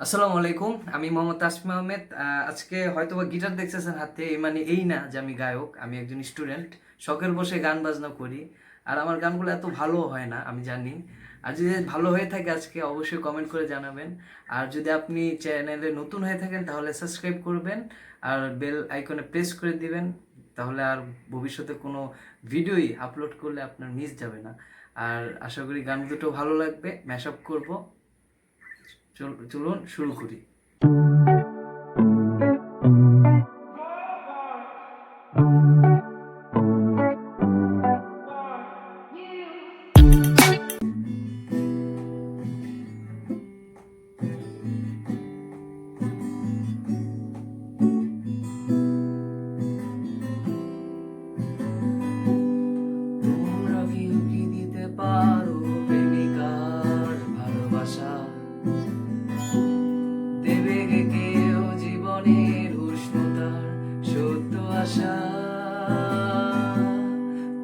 আসসালামু আলাইকুম, আমি মোহাম্মদ তাসমিম আহমেদ। আজকে হয়তোবা গিটার দেখতেছেন হাতে, মানে এই না যে আমি গায়ক, আমি একজন স্টুডেন্ট। শখের বসে গান বাজনা করি, আর আমার গানগুলো এত ভালো হয় না আমি জানি। আর যদি ভালো হয়ে থাকে আজকে অবশ্যই কমেন্ট করে জানাবেন। আর যদি আপনি চ্যানেলে নতুন হয়ে থাকেন তাহলে সাবস্ক্রাইব করবেন আর বেল আইকনে প্রেস করে দিবেন, তাহলে আর ভবিষ্যতে কোনো ভিডিওই আপলোড করলে আপনার মিস যাবে না। আর আশা করি গান দুটো ভালো লাগবে, ম্যাশ আপ করবো। চলুন শুরু করি। তোমরা কেউ কি দিতে পারো প্রেমিকার ভালোবাসা? দেবে কে কেউ জীবনের উষ্ণতার সত্য আশা?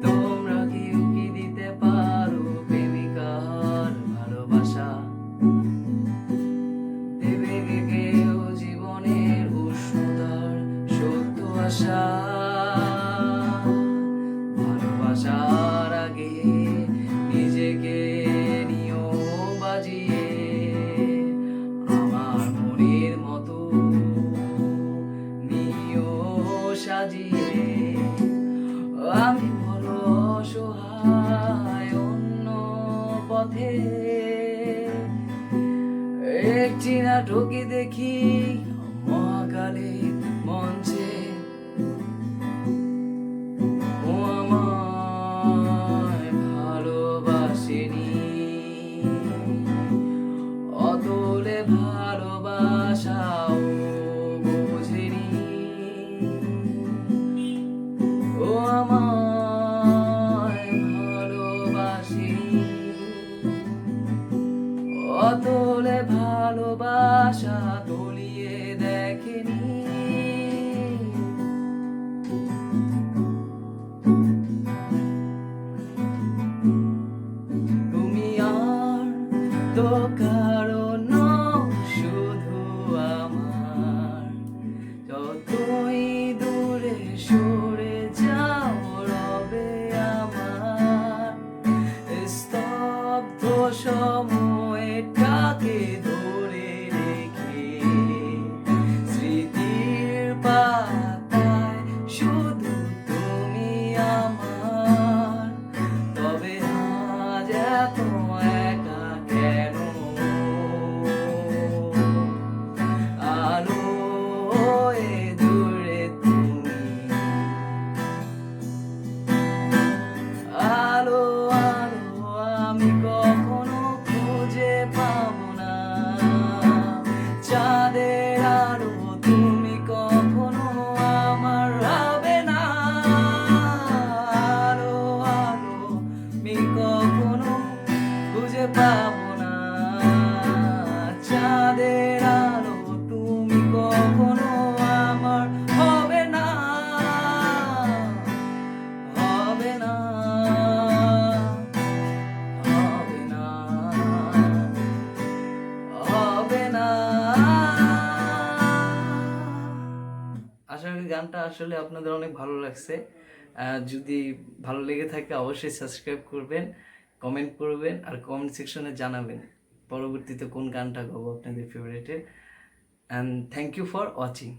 তোমরা কেউ কি দিতে পারো প্রেমিকার ভালোবাসা? দেবে কে কেউ জীবনের উষ্ণতার সত্য আশা? ভালোবাসার আগে নিজেকে নিও বাজিয়ে, আমার মনের মতো নিও সাজিয়ে। আমি বড় অসহায় অন্য পথে, একটি নাটকে দেখি মহাকালের মঞ্চে। ও আমায় ভালোবাসেনি, অতলে ভালোবাসাও বোঝেনি। ও আমায় ভালোবাসেনি, অতলে ভালোবাসা তলিয়ে দেখেনি। তুমি আর তো কারো নও, শুধু আমার। যতই দূরে সরে যাও রবে আমার স্তব্ধ সময়টাকে ধরে রেখে। স্মৃতির পাতায় শুধু তুমি আমার, তবে আজ এত একা কেন? আলো হয়ে দূরে তুমি, আলো আলো আমি কখনো খুঁজে পাবো না। চাঁদের আলো তুমি কখনো আমার হবে না। আলো আলো আমি কখনো খুঁজে পাবো না। চাঁদের আলো তুমি কখনো আমার হবে না, হবে না, হবে না, হবে না। আশা করি গানটা আসলে আপনাদের অনেক ভালো লাগছে। যদি ভালো লেগে থাকে অবশ্যই সাবস্ক্রাইব করবেন, কমেন্ট করবেন, আর কমেন্ট সেকশনে জানাবেন পরবর্তীতে কোন গানটা গাবো আপনাদের ফেভারিটের। And thank you for watching.